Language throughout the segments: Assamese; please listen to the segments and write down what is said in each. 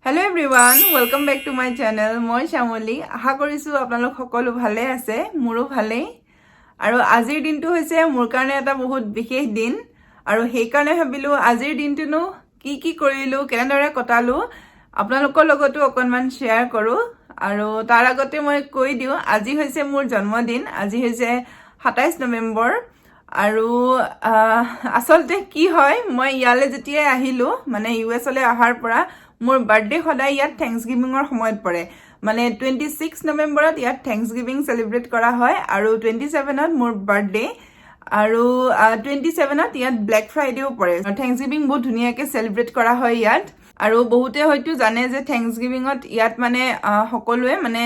Hello everyone, welcome back to my channel. মই শ্যামলী আশা কৰিছো আপোনালোক সকলো ভালে আছে মোৰো ভালে আৰু আজিৰ দিনটো হৈছে মোৰ কাৰণে এটা বহুত বিশেষ দিন আৰু সেই কাৰণে ভাবিলো আজিৰ দিনটোনো কি কৰিলো কেনেদৰে কটালো আপোনালোকৰ লগতো অকনমান শেয়াৰ কৰো আৰু তাৰ আগতে মই কৈ দিও আজি হৈছে মোৰ জন্মদিন আজি হৈছে 27 নৱেম্বৰ আৰু আসলতে কি হয় মই ইয়ালে যেতিয়া আহিলো মানে ইউএছ লে আহাৰ পৰা মোৰ বাৰ্থডে সদায় ইয়াত থ্যাঙ্কসগিভিংৰ সময়ত পৰে মানে 26 নৱেম্বৰত ইয়াত থ্যাঙ্কসগিভিং সেলিব্ৰেট কৰা হয় আৰু 27ত মোৰ বাৰ্থডে আৰু 27ত ইয়াত ব্ল্যাক ফ্ৰাইডেও পৰে থ্যাঙ্কসগিভিং বহুত ধুনীয়াকৈ সেলিব্ৰেট কৰা হয় ইয়াত আৰু বহুতে হয়তো জানে যে থ্যাঙ্কসগিভিংত ইয়াত মানে সকলোৱে মানে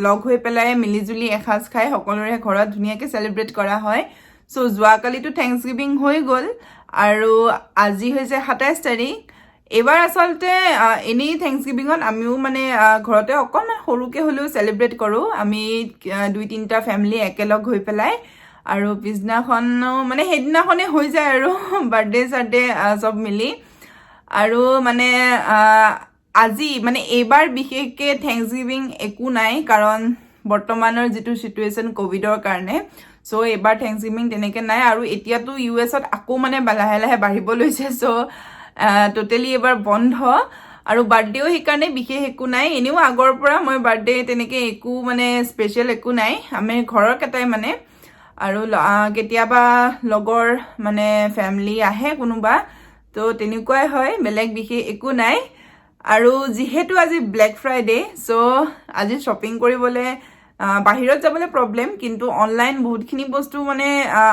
লগ হৈ পেলাই মিলিজুলি এসাজ খাই সকলোৰে ঘৰত ধুনীয়াকৈ সেলিব্ৰেট কৰা হয় সো যোৱাকালিটো থ্যাঙ্কসগিভিং হৈ গল আৰু আজি হৈছে 27 তাৰিখ এবাৰ আসলতে এনি থ্যাঙ্কসগিভিংত আমিও মানে ঘৰতে অকনমান সৰুকে হলেও সেলিব্ৰেট কৰো আমি দুই তিনটা ফ্যামিলি একেলগ হৈ পেলাই আৰু পিছনাখনো মানে হেদিনাখনে হৈ যায় আৰু বাৰ্থডে সাৰ্থডে সব মিলি আৰু মানে আজি মানে এবাৰ বিশেষকে থ্যাঙ্কসগিভিং একো নাই কাৰণ বৰ্তমানৰ যেটো সিচুৱেশন কোভিডৰ কাৰণে সো এবাৰ থ্যাঙ্কসগিভিং তেনেকে নাই আৰু এতিয়াতো ইউএছত আকৌ মানে লাহে লাহে বাঢ়িব লৈছে সো টোটালি এবাৰ বন্ধ আৰু বাৰ্থডেও হিকাৰণে বিশেষ একো নাই এনেও আগৰ পৰা মই বাৰ্থডে তেনেকে একো মানে স্পেশাল একো নাই আমি ঘৰৰ কেটাই মানে আৰু কেতিয়াবা লগৰ মানে ফ্যামিলি আহে কোনোবা তো তেনেকুৱাই হয় বেলেগ বিশেষ একো নাই আৰু যেহেতু আজি ব্ল্যাক ফ্ৰাইডে সো আজি শপিং কৰিবলে বাহিৰত যাবলে প্ৰবলেম কিন্তু অনলাইন বহুতখিনি বস্তু মানে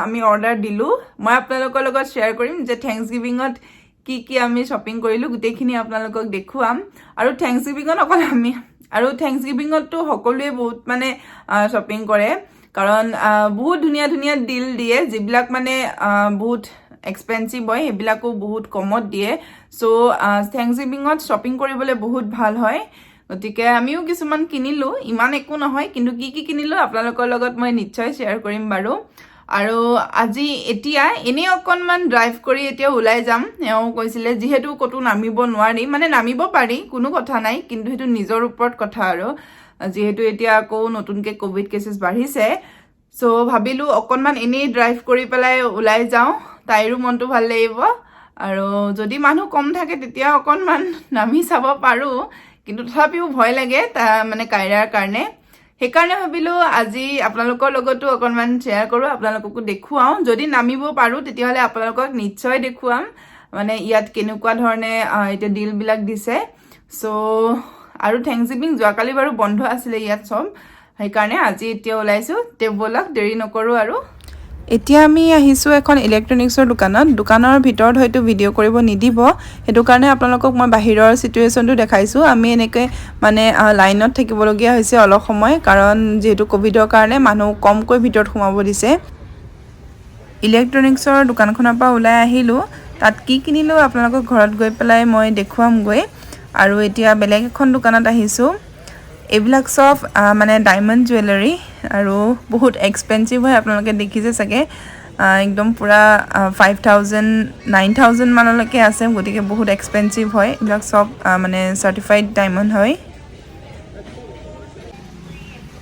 আমি অৰ্ডাৰ দিলো মই আপোনালোকৰ লগত শেয়াৰ কৰিম যে থ্যাঙ্কসগিভিংত কি আমি শপিং কৰিলো গুটেখিনি আপোনালোকক দেখুৱাম আৰু থ্যাঙ্কসগিভিংত অকল আমি আৰু থ্যাঙ্কসগিভিংতটো সকলোৱে বহুত মানে শপিং কৰে কাৰণ বহুত ধুনীয়া ধুনীয়া ডিল দিয়ে যিবিলাক মানে বহুত এক্সপেন্সিভ হয় হেবিলাকো বহুত কমত দিয়ে সো থ্যাঙ্কসগিভিংত শপিং কৰিবলৈ বহুত ভাল হয় গতিকে আমিও কিছুমান কিনিলো ইমান একো নহয় কিন্তু কি কিনিলো আপোনালোকৰ লগত মই নিশ্চয় শেয়াৰ কৰিম বাৰু আৰু আজি এতিয়া এনে অকনমান ড্ৰাইভ কৰি এতিয়া উলাই যাম এও কৈছিলে যেহেতু কতো নামিব নোৱাৰি মানে নামিব পাৰি কোনো কথা নাই কিন্তু হেতু নিজৰ ওপৰত কথা আৰু যেহেতু এতিয়া আকৌ নতুনকে কোভিড কেसेस বাঢ়িছে সো ভাবিলো অকনমান এনে ড্ৰাইভ কৰি পেলাই উলাই যাও তাইৰো মনটো ভাল লাগিব আৰু যদি মানুহ কম থাকে তেতিয়া অকনমান নামি চাব পাৰো কিন্তু তথাপিও ভয় লাগে মানে কাইৰাৰ কাৰণে হেকাৰণে ভাবিলো আজি আপোনালোকৰ লগতো অকনমান শেয়াৰ কৰো আপোনালোককো দেখুৱাও যদি নামিব পাৰো তেতিয়া হলে আপোনালোকক নিশ্চয় দেখুৱাম মানে ইয়াত কেনেকুৱা ধৰণে এটা ডিল বিলাক দিছে সো আৰু থ্যাঙ্কসগিভিং যোৱাকালি বাৰু বন্ধ আছিল ইয়াত সব হেকাৰণে আজি এতিয়া ওলাইছো টেবলক দেৰি নকৰো আৰু এতিয়া আমি আহিছো এখন ইলেক্ট্ৰনিক্সৰ দোকানৰ ভিতৰত হয়তো ভিডিও কৰিব নিদিব হেতু কাৰণে আপোনালোকক মই বাহিৰৰ সিচুৱেশনটো দেখাইছো আমি এনেকৈ মানে লাইনত থাকিবলগীয়া হৈছে অলপ সময় কাৰণ যেহেতু কোভিডৰ কাৰণে মানুহ কমকৈ ভিতৰত সোমাব দিছে ইলেক্ট্ৰনিক্সৰ দোকানখনৰ পৰা ওলাই আহিলো তাত কি কিনিলো আপোনালোকক ঘৰত গৈ পেলাই মই দেখুৱাম গৈ আৰু এতিয়া বেলেগ এখন দোকানত আহিছো এবিলাক সব মানে ডায়মণ্ড জুৱেলাৰী আৰু বহুত এক্সপেন্সিভ হয় আপোনালোকে দেখিছে সকে একদম পুৰা 5000 9000 মানলৈকে আছে গতিকে বহুত এক্সপেন্সিভ হয় এবিলাক সব মানে সাৰ্টিফাইড ডায়মণ্ড হয়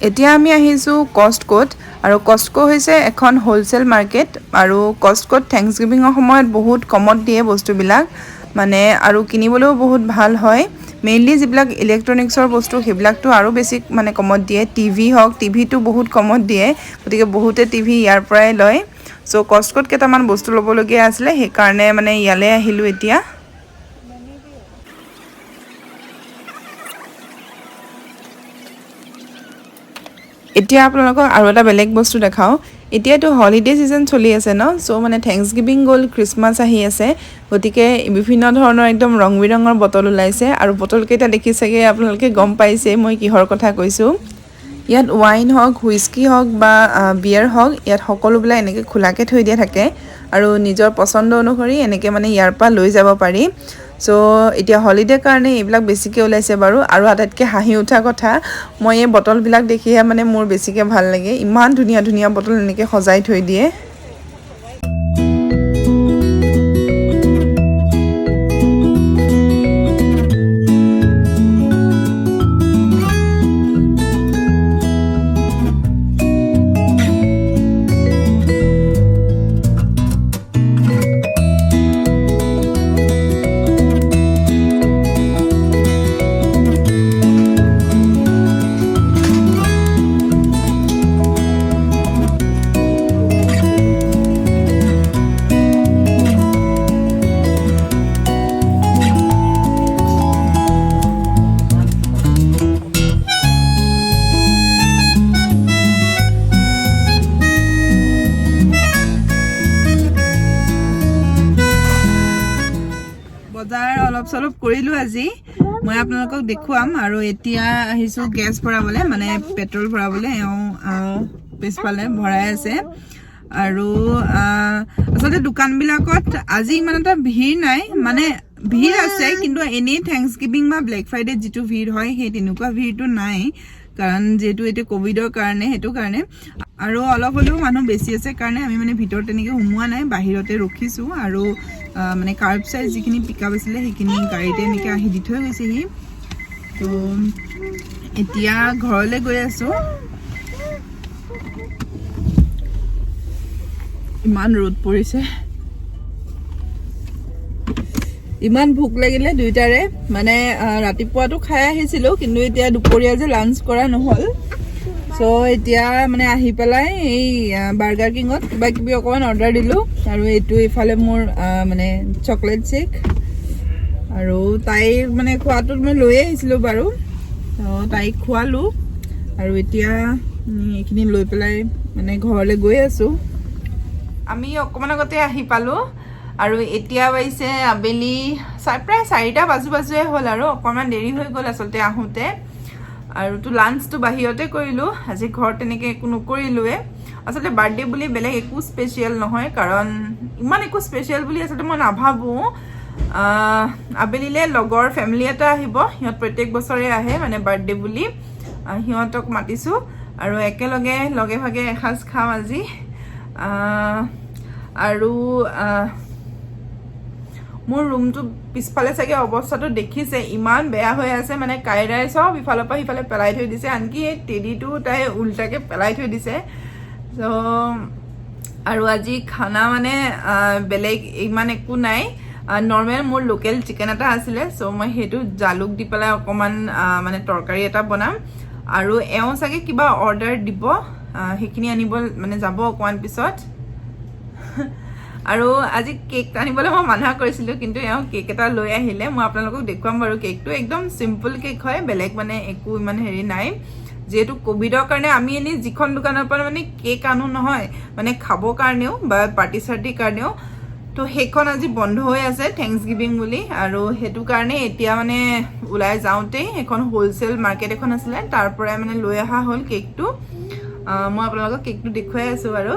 এতিয়া আমি আহিছো কষ্টকোত আৰু কষ্টকো হৈছে এখন হোলসেল মাৰ্কেট আৰু কষ্টকোত থ্যাঙ্কসগিভিংৰ সময়ত বহুত কমত দিয়ে বস্তুবিলাক মানে আৰু কিনিবলৈও বহুত ভাল হয় মেইনলি যিবিলাক ইলেক্ট্ৰনিক্সৰ বস্তু হেবিলাকটো আৰু বেছি মানে কমত দিয়ে টিভি হক টিভিটো বহুত কমত দিয়ে গতিকে বহুতে টিভি ইয়াৰ পৰাই লয় সো কষ্টকোত কেটামান বস্তু লবলগীয়া আছিল সেই কাৰণে মানে ইয়ালে আহিলো এতিয়া এতিয়া আপোনালোকক আৰু এটা বেলেগ বস্তু দেখাও এতিয়াটো হলিডে সিজন চলি আছে ন সো মানে থ্যাঙ্কসগিভিং গল ক্ৰিসমাস আহি আছে গতিকে বিভিন্ন ধৰণৰ একদম ৰং বিৰঙৰ বটল ওলাইছে আৰু বটল কেইটা দেখিছেগে আপোনালোকে গম পাইছে মই কিহৰ কথা কৈছো ইয়াত ওয়াইন হক হুইস্কি হক বা বিয়াৰ হক ইয়াত সকলোবিলাক এনেকৈ খোলাকে থৈ দিয়া থাকে আৰু নিজৰ পছন্দ অনুসৰি এনেকৈ মানে ইয়াৰ পৰা লৈ যাব পাৰি সো এতিয়া হলিডে কাৰণে এইবিলাক বেছিকে ওলাইছে বাৰু আৰু আটাইতকৈ হাঁহি উঠা কথা মই এই বটল বিলাক দেখিহে মানে মোৰ বেছিকে ভাল লাগে ইমান ধুনীয়া ধুনীয়া বটল এনেকৈ সজাই থৈ দিয়ে ভৰাইলো আজি মই আপোনালোকক দেখুৱাম আৰু এতিয়া আহিছো গেছ ভৰাবলে মানে পেট্ৰল ভৰাবলে এও পিছফালে ভৰাই আছে আৰু আসলে দোকানবিলাকত আজি ইমান এটা ভিৰ নাই মানে ভিৰ আছে কিন্তু এনে থ্যাঙ্কসগিভিং বা ব্ল্যাক ফ্ৰাইডে যেটো ভিৰ হয় সেই তেনেকুৱা ভিৰটো নাই কাৰণ যেটো এতে কোভিডৰ কাৰণে হেতু কাৰণে আৰু অলপ হলেও মানুহ বেছি আছে কাৰণে আমি মানে ভিতৰত তেনেকে হুমুৱা নাই বাহিৰতে ৰখিছো আৰু মানে কাৰ্ব সাইজ যিখিনি পিকআপ আছিল সেইখিনি গাড়ীতে এনেকে আহি দি থৈ গৈছে হি তো এতিয়া ঘৰলৈ গৈ আছো ইমান ৰ'দ পৰিছে ইমান ভোক লাগিলে দুইটাৰে মানে ৰাতিপুৱাটো খাই আহিছিলো কিন্তু এতিয়া দুপৰীয়া যে লাঞ্চ কৰা নহল সো এতিয়া মানে আহি পেলাই এই বাৰ্গাৰ কিঙত কিবা কিবি অকমান অৰ্ডাৰ দিলো আৰু এটো ইফালে মোৰ মানে চকলেট শেক আৰু তাই মানে খোৱাটো মই লৈ আহিছিলো বাৰু তো তাই খোৱালো আৰু এতিয়া এইখিনি লৈ পেলাই মানে ঘৰলৈ গৈ আছো আমি অকমান আগতে আহি পালো আৰু এতিয়া বাইছে আবেলি প্ৰায় 4টা বাজুয়ে হ'ল আৰু অকমান দেৰি হৈ গ'ল আসলতে আহোতে আৰু তো লাঞ্চটো বাহিৰতে কৰিলো আজি ঘৰ তেনেকে একো নকৰিলোৱে আসলতে বাৰ্থডে বুলি বেলেগ একো স্পেশাল নহয় কাৰণ ইমান একো স্পেশাল বুলি আসলতে মই নাভাবো আবেলিলে লগৰ ফ্যামিলি এটা আহিব হিয়ত প্ৰত্যেক বছৰে আহে মানে বাৰ্থডে বুলি হিয়তক মাতিছো আৰু একেলগে লগে ভাগে এসাজ খাম আজি আৰু মোৰ ৰুমটো পিছফালে চাগে অৱস্থাটো দেখিছে ইমান বেয়া হৈ আছে মানে কাইৰাই সব ইফালৰ পৰা ইফালে পেলাই থৈ দিছে আনকি এই টেডিটো তাই উল্টাকে পেলাই থৈ দিছে সো আৰু আজি খানা মানে বেলেগ ইমান একো নাই নৰ্মেল মোৰ লোকেল চিকেন এটা আছিলে সো মই হেতু জালুক দি পেলাই অকমান মানে তৰকাৰী এটা বনাম আৰু এও চাগে কিবা অৰ্ডাৰ দিব হেখিনি আনিব মানে যাব অকমান পিছত আৰু আজি কেক আনিবলৈ মই মানা কৰিছিলো কিন্তু এও কেক এটা লৈ আহিলে মই আপোনালোকক দেখুৱাম বাৰু কেকটো একদম সিম্পল কেক হয় বেলেগ মানে একো ইমান হেৰি নাই যেহেতু কোভিডৰ কাৰণে আমি এনে যিখন দোকানৰ পৰা মানে কেক আনো নহয় মানে খাব কাৰণেও বা পাৰ্টি সাৰ্টি কাৰণেও তো হেখন আজি বন্ধ হৈ আছে থ্যাঙ্কসগিভিং বুলি আৰু হেতু কাৰণে এতিয়া মানে উলাই যাওঁতে এখন হোলসেল মাৰ্কেট এখন আছিল তাৰ পৰা মানে লৈ আহা হল কেকটো মই আপোনালোকক কেকটো দেখুৱাই আছো বাৰু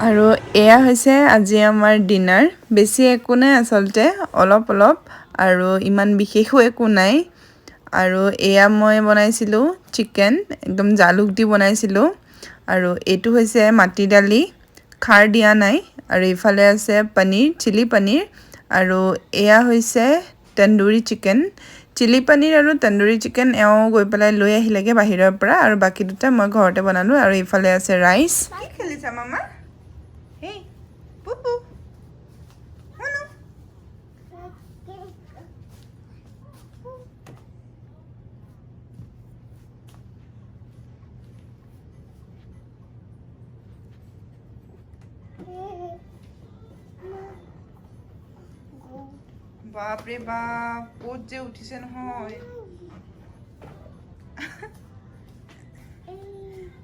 আৰু এয়া হৈছে আজি আমাৰ ডিনাৰ বেছি একো নাই আসলতে অলপ অলপ আৰু ইমান বিশেষও একো নাই আৰু এয়া মই বনাইছিলো চিকেন একদম জালুক দি বনাইছিলো আৰু এটো হৈছে মাটি দালি খাৰ দিয়া নাই আৰু ইফালে আছে পনীৰ চিলি পনীৰ আৰু এয়া হৈছে তন্দুৰী চিকেন চিলি পনীৰ আৰু তন্দুৰী চিকেন এও গৈ পেলাই লৈ আহিলেগে বাহিৰৰ পৰা আৰু বাকি দুটা মই ঘৰতে বনালো আৰু ইফালে আছে ৰাইস কি খেলিছা মামা Hey, Poo-poo. Mono. बाप रे बाप बहुत जे उठिছে নহয়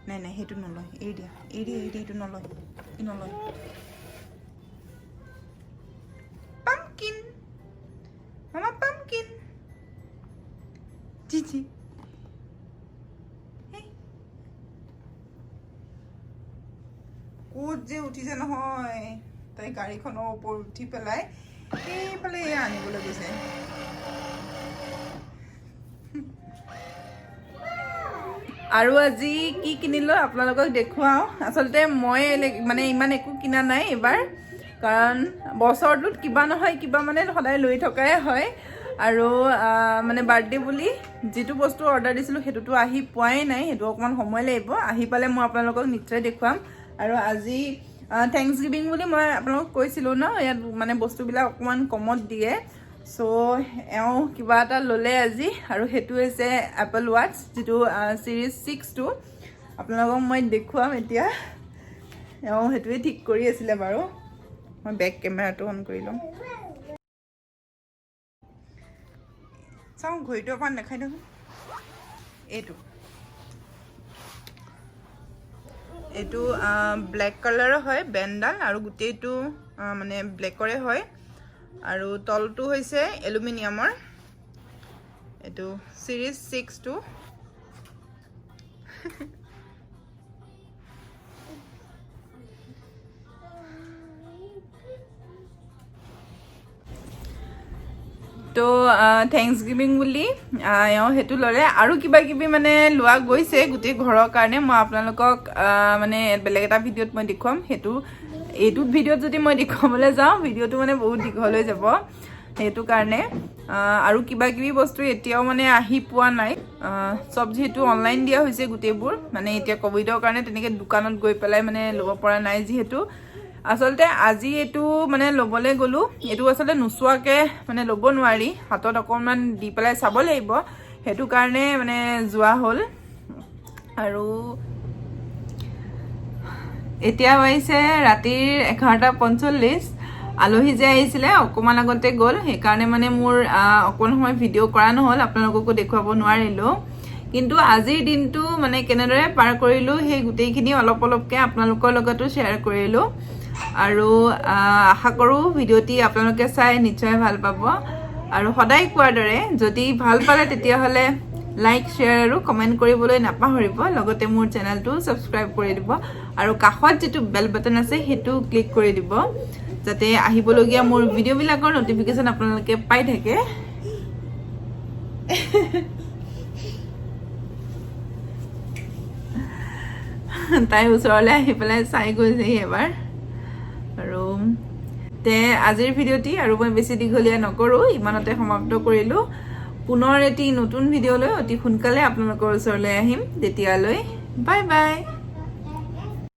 নাই নাই হেতু নলয় এই দিয়া হেতু নলয় নলয় pumpkin mama pumpkin Gigi hey যে উঠিছে নহয় তাই গাড়ীখনৰ ওপৰ উঠি পেলাই এইফালে আনিবলৈ গৈছে আৰু আজি কি কিনিলো আপোনালোকক দেখুৱাও আসলতে মই মানে ইমান একো কিনা নাই এবাৰ কাৰণ বছৰটোত কিবা নহয় কিবা মানে সদায় লৈ থকাই হয় আৰু মানে বাৰ্থডে বুলি যেটো বস্তু অৰ্ডাৰ দিছিলো হেতুটো আহি পোৱাই নাই হেতু অকমান সময় লাগিব আহি পালে মই আপোনালোকক নিশ্চয় দেখুৱাম আৰু আজি থ্যাঙ্কস গিভিং বুলি মই আপোনালোকক কৈছিলো ন ইয়াত মানে বস্তুবিলাক অকমান কমত দিয়ে সো এও কিবা এটা ললে আজি আৰু হেতু হৈছে এপল ওয়াচ যেটো সিৰিজ 6 টো আপোনালোকক মই দেখুৱাম এতিয়া এও হেতুৱে ঠিক কৰি আছিল বাৰু মই বেক কেমেৰাটো অন কৰি লম চাও ঘড়ীটো অকমান দেখাই দিওঁ এইটো ব্ল্যাক কালাৰৰ হয় বেন্ডাল আৰু গুটেইটো মানে ব্ল্যাকৰে হয় আৰু তলটো হৈছে এলুমিনিয়ামৰ এটো সিৰিজ 6 টো তো থ্যাঙ্কস গিভিং বুলি এও হেতু ললে আৰু কিবা কিবি মানে লোৱা গৈছে গুটি ঘৰৰ কাৰণে মই আপোনালোকক মানে বেলেগ এটা ভিডিওত মই দেখুৱাম হেতু এইটো ভিডিওত যদি মই দেখুৱাবলৈ যাওঁ ভিডিওটো মানে বহুত দীঘল হৈ যাব হেতু কাৰণে আৰু কিবা কিবি বস্তু এতিয়াও মানে আহি পোৱা নাই সব যেহেতু অনলাইন দিয়া হৈছে গুটেবোৰ মানে এতিয়া কোভিডৰ কাৰণে তেনেকে দোকানত গৈ পেলাই মানে লব পৰা নাই যেহেতু আসলতে আজি এটো মানে লবলে গলো এটো আসলে নুসুৱাকে মানে লব নোৱাৰি হাতত অকমান দি পেলাই চাব লাগিব হেতু কাৰণে মানে যোৱা হল আৰু এতিয়া হৈছে ৰাতিৰ 11:45 আলহী যে আহিছিলে অকমান আগতে গল সেই কাৰণে মানে মোৰ অকন সময় ভিডিও কৰা নহল আপোনালোককো দেখুৱাব নোৱাৰিলো কিন্তু আজিৰ দিনটো মানে কেনেদৰে পাৰ কৰিলো সেই গুটেইখিনি অলপ অলপকে আপোনালোকৰ লগতো শেয়াৰ কৰিলো আৰু আশা কৰো ভিডিওটি আপোনালোকে চাই নিশ্চয় ভাল পাব আৰু সদায় কোৱাৰ দৰে যদি ভাল পালে তেতিয়া হলে লাইক শেয়াৰ আৰু কমেন্ট কৰিবলৈ নাপাহৰিব লগতে মোৰ চেনেলটো সাবস্ক্ৰাইব কৰি দিব আৰু কাষত যেটো বেল বাটন আছে হেতু ক্লিক কৰি দিব যাতে আহিবলগীয়া মোৰ ভিডিওবিলাকৰ নটিফিকেশন আপোনালোকে পাই থাকে তাই ওচৰলৈ আহি পেলাই চাই গৈছে এবাৰ আৰু তে আজিৰ ভিডিওটি আৰু মই বেছি দীঘলীয়া নকৰো ইমানতে সমাপ্ত কৰিলো পুনৰ এটি নতুন ভিডিওলৈ অতি সোনকালে আপোনালোকৰ ওচৰলৈ আহিম তেতিয়ালৈ বাই বাই